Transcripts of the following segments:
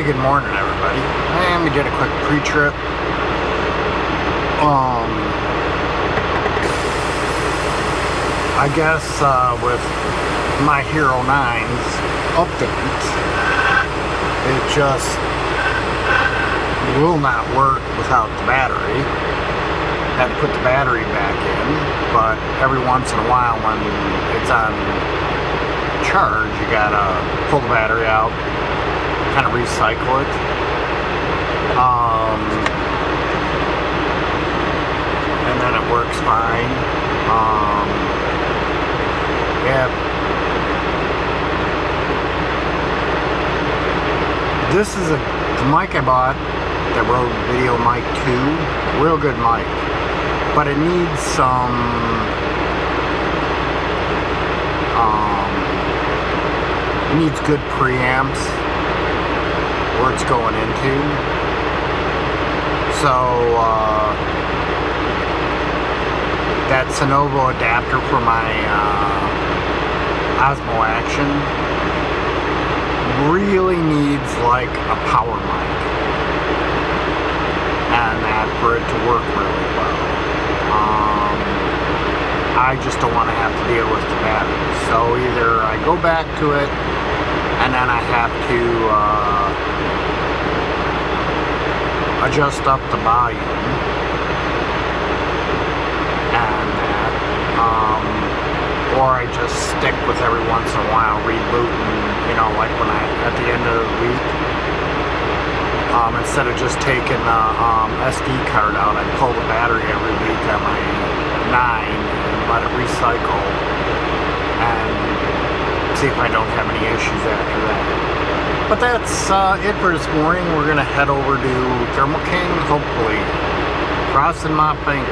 good morning, everybody. And we did a quick pre-trip. I guess with my Hero 9's update, it just will not work without the battery. Had to put the battery back in, but every once in a while when it's on charge, you gotta pull the battery out, kind of recycle it. And then it works fine. Yeah. This is the mic I bought, the Rode Video Mic 2. Real good mic. But it needs some it needs good preamps where it's going into. So that Sonovo adapter for my Osmo Action really needs like a power mic, and that for it to work really well. I just don't want to have to deal with the battery. So either I go back to it and then I have to adjust up the volume and that, or I just stick with every once in a while rebooting, you know, like when at the end of the week, instead of just taking the SD card out, I pull the battery every week on my 9 and let it recycle and see if I don't have any issues after that. But that's it for this morning. We're going to head over to Thermal King, hopefully. Crossing my fingers.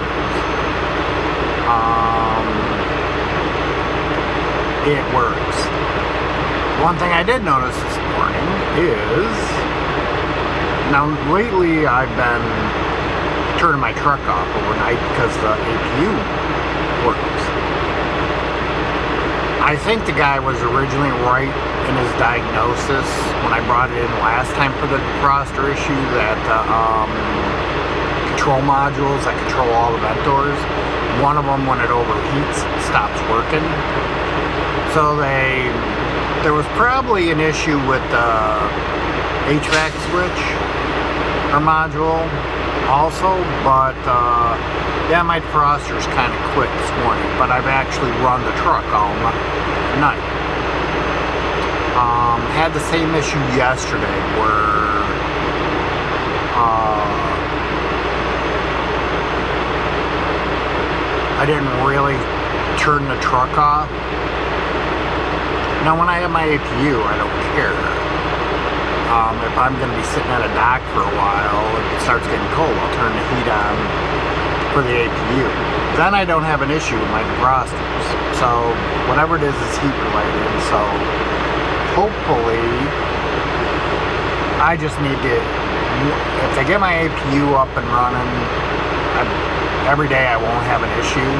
It works. One thing I did notice this morning is, now lately I've been turning my truck off overnight because the APU works. I think the guy was originally right in his diagnosis when I brought it in last time for the defroster issue, that control modules that control all the vent doors, one of them, when it overheats, stops working. So there was probably an issue with the HVAC switch or module also, but yeah, my defroster's kind of quit this morning, but I've actually run the truck all night. Had the same issue yesterday where I didn't really turn the truck off. Now when I have my APU, I don't care. If I'm going to be sitting at a dock for a while, if it starts getting cold, I'll turn the heat on for the APU. Then I don't have an issue with my defrosters. So whatever it is heat related. So hopefully, I just need to, if they get my APU up and running, every day I won't have an issue.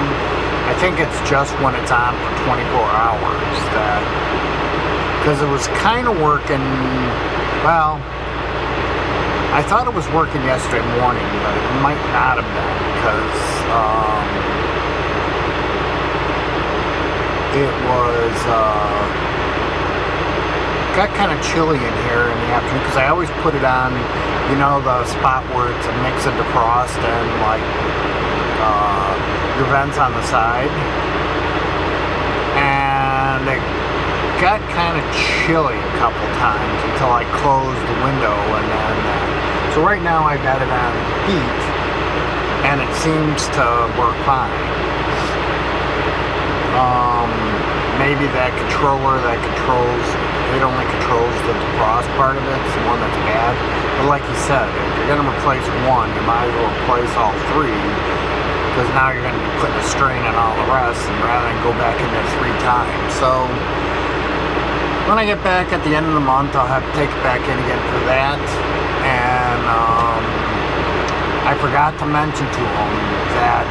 I think it's just when it's on for 24 hours that, because it was kind of working, well, I thought it was working yesterday morning, but it might not have been, because it was, got kind of chilly in here in the afternoon, because I always put it on, you know, the spot where it's a mix of defrost and like your vents on the side, and it got kind of chilly a couple times until I closed the window, and then so right now I got it on heat and it seems to work fine. Maybe that controller that controls, it only controls the defrost part of it, it's the one that's bad. But like you said, if you're going to replace one, you might as well replace all three, because now you're going to be putting a strain on all the rest, and rather than go back in there 3 times. So when I get back at the end of the month, I'll have to take it back in again for that. And I forgot to mention to them that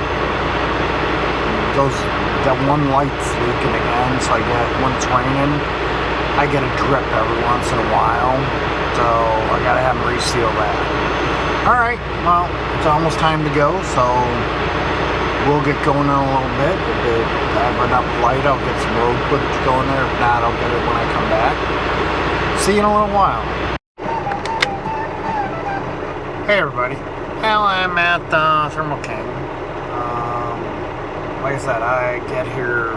that one light's leaking again, so I get, when it's raining, I get a drip every once in a while, so I gotta have them reseal that. Alright, well, it's almost time to go, so we'll get going in a little bit. If I have enough light, I'll get some road footage going there. If not, I'll get it when I come back. See you in a little while. Hey everybody. Well, I'm at Thermal King. Like I said, I get here,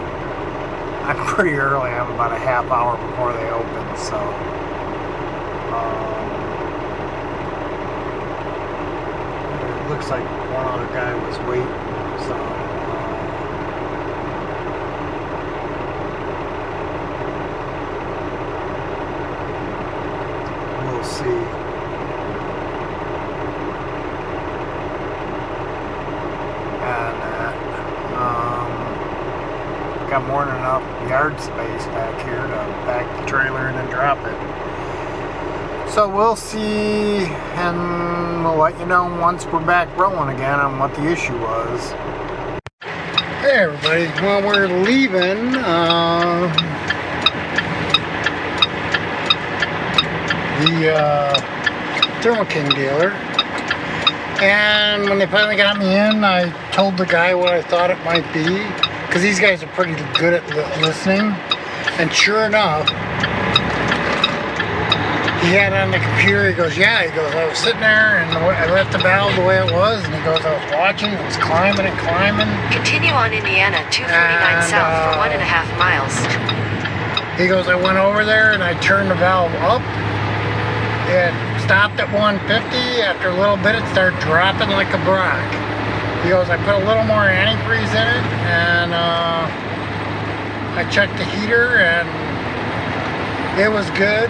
I'm pretty early. I'm about a half hour before they open, so it looks like one other guy was waiting, so we'll see. Got more than enough yard space back here to back the trailer and then drop it. So we'll see, and we'll let you know once we're back rolling again on what the issue was. Hey everybody, well, we're leaving the Thermal King dealer, and when they finally got me in, I told the guy what I thought it might be, because these guys are pretty good at listening. And sure enough, he had it on the computer. He goes, yeah, he goes, I was sitting there and I left the valve the way it was, and he goes, I was watching, it was climbing and climbing. Continue on Indiana 249 south for 1.5 miles. He goes, I went over there and I turned the valve up. It stopped at 150. After a little bit, it started dropping like a rock. He goes, I put a little more antifreeze in it, and I checked the heater, and it was good.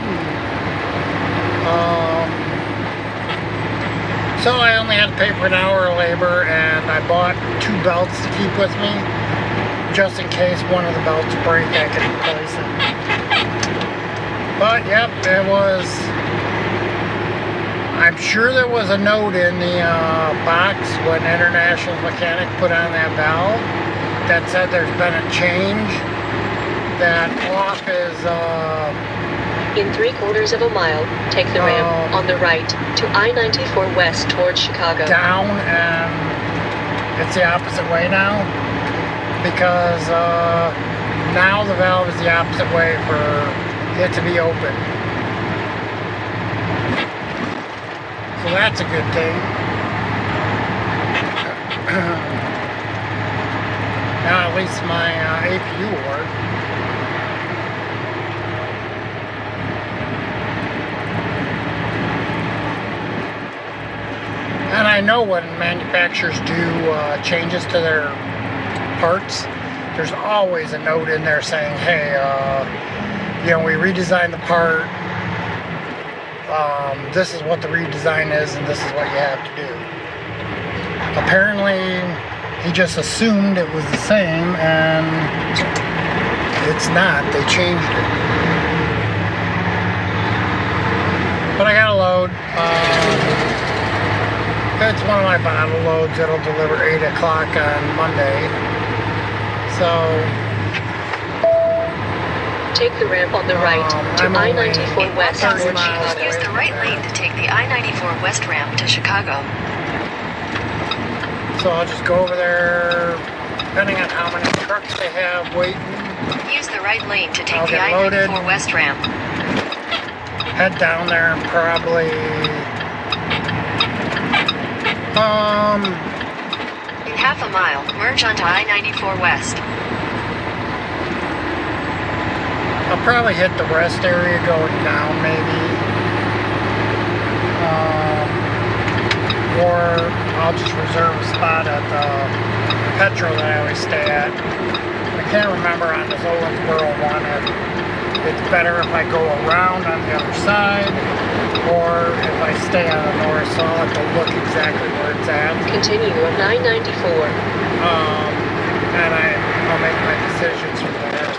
So I only had to pay for an hour of labor, and I bought 2 belts to keep with me, just in case one of the belts break, I could replace it. But, yep, it was... I'm sure there was a note in the box when International Mechanic put on that valve that said there's been a change. That off is in 3/4 mile, take the ramp on the right to I-94 west towards Chicago. Down, and it's the opposite way now, because now the valve is the opposite way for it to be open. So that's a good thing. Now at least my APU will work. And I know when manufacturers do changes to their parts, there's always a note in there saying, hey, you know, we redesigned the part. This is what the redesign is, and this is what you have to do. Apparently, he just assumed it was the same, and it's not. They changed it. But I got a load. It's one of my bottle loads that'll deliver 8 o'clock on Monday. So... take the ramp on the right to I-94 west towards Chicago. Use the right lane to take the I-94 west ramp to Chicago. So I'll just go over there, depending on how many trucks they have waiting. Use the right lane to take the I-94 west ramp. Head down there and probably... in half a mile, merge onto I-94 west. I'll probably hit the rest area going down, maybe. Or I'll just reserve a spot at the Petro that I always stay at. I can't remember on this Owensboro one if it's better if I go around on the other side or if I stay on the north, so I'll have to look exactly where it's at. Continue on I-94. And I'll make my decisions from there.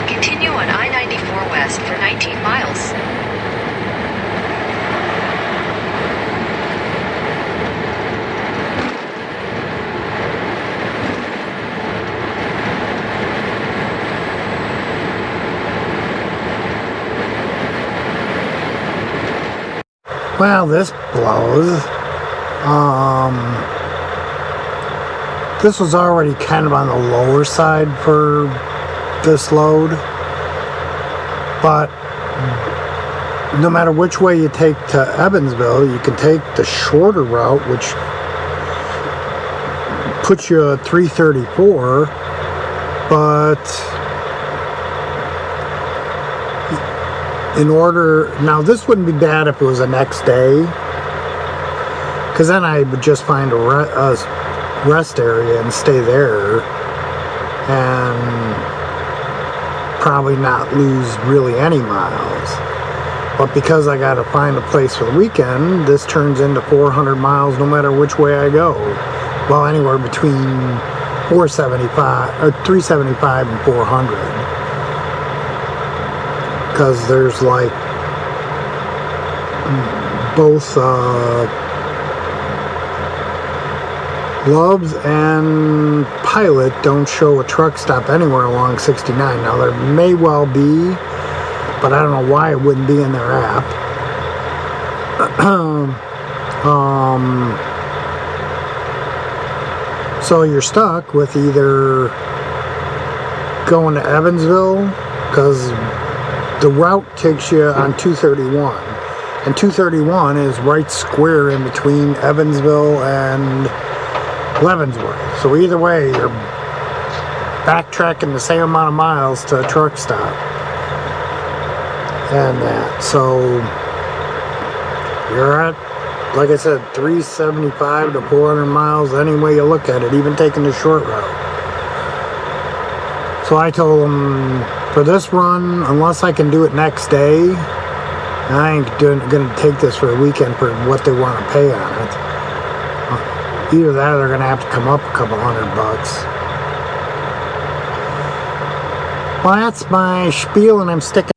Continue on I-94 west for 19 miles. Well, this blows. This was already kind of on the lower side for this load, but no matter which way you take to Evansville, you can take the shorter route, which puts you at 334, but in order, now this wouldn't be bad if it was the next day, because then I would just find a rest area and stay there and probably not lose really any miles. But because I got to find a place for the weekend, this turns into 400 miles no matter which way I go. Well, anywhere between 375 and 400. Because there's like both Loves and Pilot don't show a truck stop anywhere along 69. Now there may well be, but I don't know why it wouldn't be in their app. So you're stuck with either going to Evansville, because the route takes you on 231, and 231 is right square in between Evansville and Leavenworth. So either way, you're backtracking the same amount of miles to a truck stop and that. So you're at, like I said, 375 to 400 miles any way you look at it, even taking the short route. So I told them, for this run, unless I can do it next day, I ain't going to take this for a weekend for what they want to pay on it. Either that or they're going to have to come up a couple $100. Well, that's my spiel, and I'm sticking